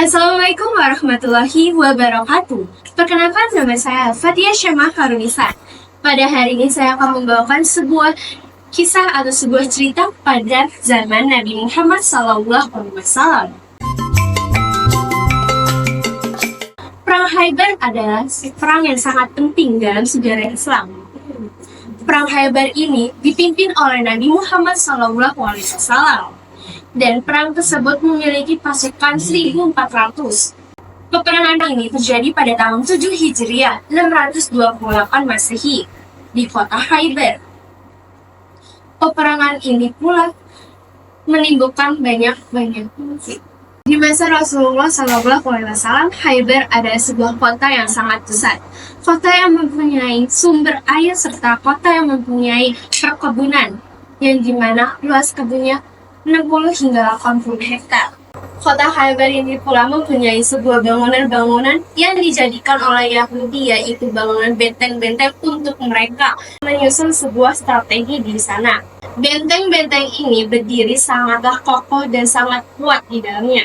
Assalamualaikum warahmatullahi wabarakatuh. Perkenalkan, nama saya Fatia Syamah Karunisa. Pada hari ini saya akan membawakan sebuah kisah atau sebuah cerita pada zaman Nabi Muhammad SAW. Perang Khaybar adalah perang yang sangat penting dalam sejarah Islam. Perang Khaybar ini dipimpin oleh Nabi Muhammad SAW. Dan perang tersebut memiliki pasukan 1.400. Peperangan ini terjadi pada tahun 7 Hijriah 628 Masehi di kota Khaybar. Peperangan ini pula menimbulkan banyak konflik. Di masa Rasulullah SAW, Khaybar adalah sebuah kota yang sangat besar. Kota yang mempunyai sumber air serta kota yang mempunyai perkebunan, yang dimana luas kebunnya 60 hingga 80 hektar. Kota Khaybar ini pula mempunyai sebuah bangunan-bangunan yang dijadikan oleh Yahudi, yaitu bangunan benteng-benteng untuk mereka menyusun sebuah strategi di sana. Benteng-benteng ini berdiri sangatlah kokoh dan sangat kuat di dalamnya.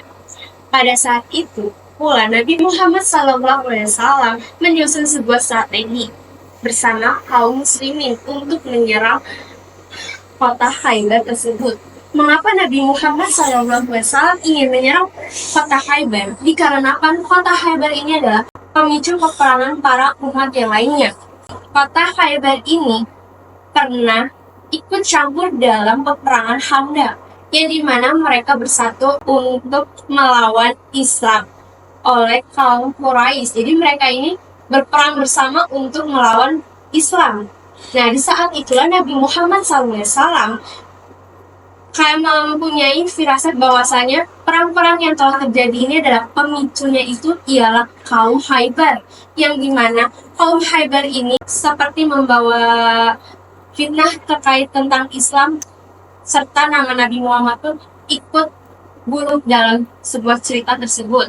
Pada saat itu pula Nabi Muhammad SAW menyusun sebuah strategi bersama kaum muslimin untuk menyerang kota Khaybar tersebut. Mengapa Nabi Muhammad SAW ingin menyerang kota Khaybar? Dikarenakan kota Khaybar ini adalah pemicu peperangan para umat yang lainnya. Kota Khaybar ini pernah ikut campur dalam peperangan Khandaq, yang dimana mereka bersatu untuk melawan Islam oleh kaum Quraisy. Jadi mereka ini berperang bersama untuk melawan Islam. Nah, di saat itulah Nabi Muhammad SAW mempunyai firasat bahwasanya perang-perang yang telah terjadi ini adalah pemicunya itu ialah kaum Khaybar, yang dimana kaum Khaybar ini seperti membawa fitnah terkait tentang Islam, serta nama Nabi Muhammad pun ikut buruk dalam sebuah cerita tersebut.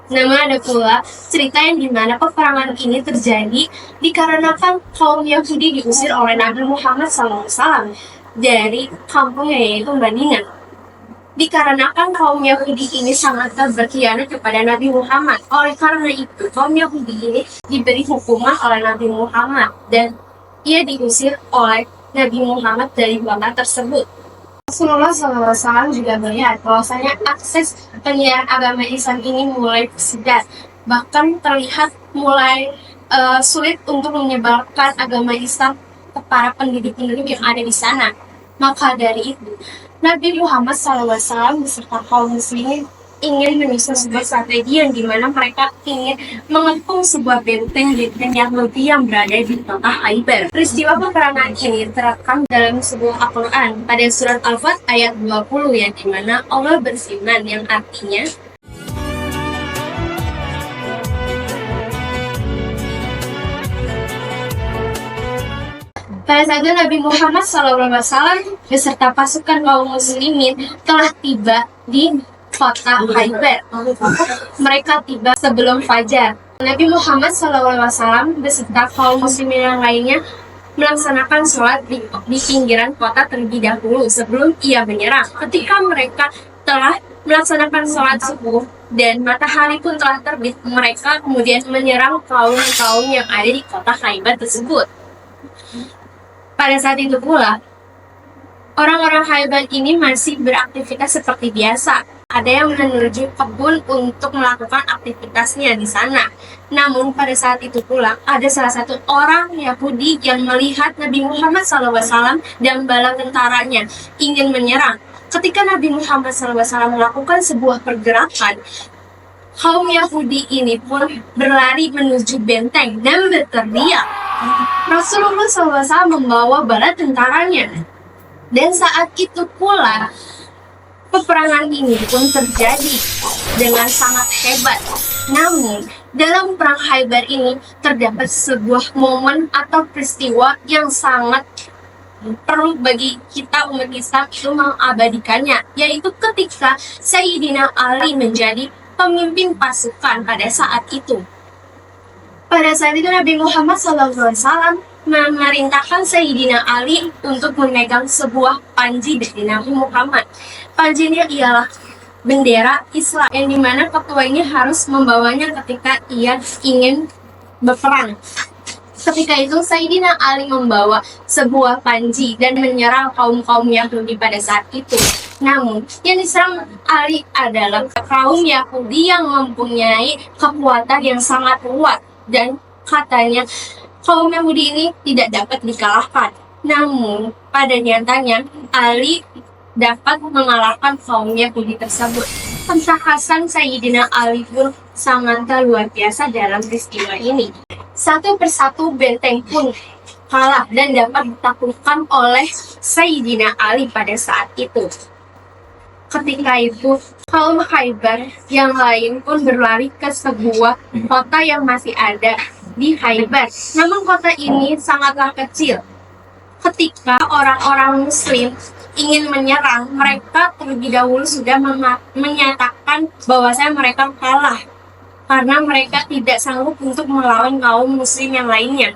Namun ada pula cerita yang dimana peperangan ini terjadi dikarenakan kaum Yahudi diusir oleh Nabi Muhammad SAW dari kampungnya, yaitu Madinah. Dikarenakan kaum Yahudi ini sangat berkhianat kepada Nabi Muhammad. Oleh karena itu, kaum Yahudi ini diberi hukuman oleh Nabi Muhammad dan ia diusir oleh Nabi Muhammad dari kota tersebut. Rasulullah SAW juga melihat bahwasanya akses penyiaran agama Islam ini mulai tersedat, bahkan terlihat mulai sulit untuk menyebarkan agama Islam ke para penduduk-penduduk yang ada di sana. Maka dari itu, Nabi Muhammad SAW beserta kaum muslimin ingin menyusun sebuah strategi yang dimana mereka ingin mengepung sebuah benteng Yahudi yang berada di kota Khaybar. Peristiwa peperangan ini terekam dalam sebuah Al-Quran pada surat Al-Fat ayat 20, yang dimana Allah berfirman, yang artinya, pada saat itu Nabi Muhammad SAW beserta pasukan kaum muslimin telah tiba di kota Khaybar. Mereka tiba sebelum fajar. Nabi Muhammad SAW beserta kaum muslimin yang lainnya melaksanakan sholat di pinggiran kota terlebih dahulu sebelum ia menyerang. Ketika mereka telah melaksanakan sholat subuh dan matahari pun telah terbit, mereka kemudian menyerang kaum-kaum yang ada di kota Khaybar tersebut. Pada saat itu pula, orang-orang Khaybar ini masih beraktivitas seperti biasa. Ada yang menuju kebun untuk melakukan aktivitasnya di sana. Namun pada saat itu pula, ada salah satu orang Yahudi yang melihat Nabi Muhammad SAW dan bala tentaranya ingin menyerang. Ketika Nabi Muhammad SAW melakukan sebuah pergerakan, kaum Yahudi ini pun berlari menuju benteng dan berteriak. Rasulullah SAW membawa bala tentaranya. Dan saat itu pula, peperangan ini pun terjadi dengan sangat hebat. Namun, dalam perang Khaybar ini terdapat sebuah momen atau peristiwa yang sangat perlu bagi kita umat Islam itu mengabadikannya, yaitu ketika Sayyidina Ali menjadi pemimpin pasukan pada saat itu. Pada saat itu Nabi Muhammad SAW memerintahkan Sayyidina Ali untuk memegang sebuah panji dari Nabi Muhammad. Panji ini ialah bendera Islam, yang dimana ketua ini harus membawanya ketika ia ingin berperang. Ketika itu Sayyidina Ali membawa sebuah panji dan menyerang kaum-kaum Yahudi pada saat itu. Namun, yang diserang Ali adalah kaum Yahudi yang mempunyai kekuatan yang sangat kuat, dan katanya kaum Yahudi ini tidak dapat dikalahkan. Namun, pada nyatanya Ali dapat mengalahkan kaum Yahudi tersebut. Kekhasan Sayyidina Ali pun sangat luar biasa dalam peristiwa ini. Satu persatu benteng pun kalah dan dapat ditaklukkan oleh Sayyidina Ali pada saat itu. Ketika itu, kaum Khaybar yang lain pun berlari ke sebuah kota yang masih ada di Khaybar. Namun kota ini sangatlah kecil. Ketika orang-orang Muslim ingin menyerang, mereka terlebih dahulu sudah menyatakan bahwasanya mereka kalah karena mereka tidak sanggup untuk melawan kaum Muslim yang lainnya.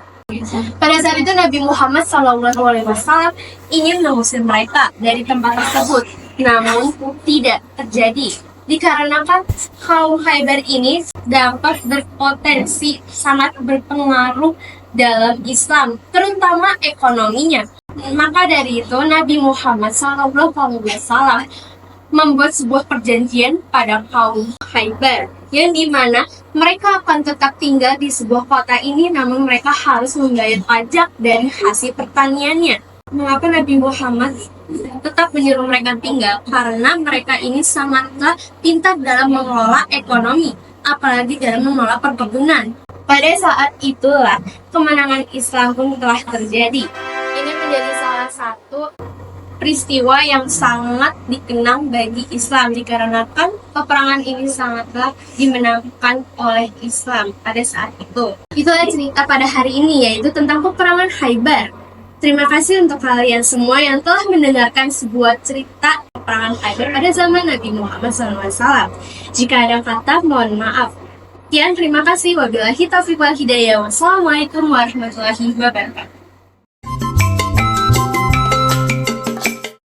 Pada saat itu Nabi Muhammad SAW ingin mengusir mereka dari tempat tersebut, namun tidak terjadi dikarenakan kaum Khaybar ini dapat berpotensi sangat berpengaruh dalam Islam, terutama ekonominya. Maka dari itu Nabi Muhammad SAW membuat sebuah perjanjian pada kaum Khaybar, yang dimana mereka akan tetap tinggal di sebuah kota ini, namun mereka harus membayar pajak dari hasil pertaniannya. Mengapa Nabi Muhammad tetap menyuruh mereka tinggal? Karena mereka ini sangatlah pintar dalam mengelola ekonomi, apalagi dalam mengelola perkebunan. Pada saat itulah kemenangan Islam pun telah terjadi. Ini menjadi salah satu peristiwa yang sangat dikenang bagi Islam, dikarenakan peperangan ini sangatlah dimenangkan oleh Islam pada saat itu. Itulah cerita pada hari ini, yaitu tentang peperangan Khaybar. Terima kasih untuk kalian semua yang telah mendengarkan sebuah cerita peperangan Khaybar pada zaman Nabi Muhammad SAW. Jika ada kata, mohon maaf. Sekian, terima kasih. Wabillahi taufiq wal hidayah. Wassalamualaikum warahmatullahi wabarakatuh.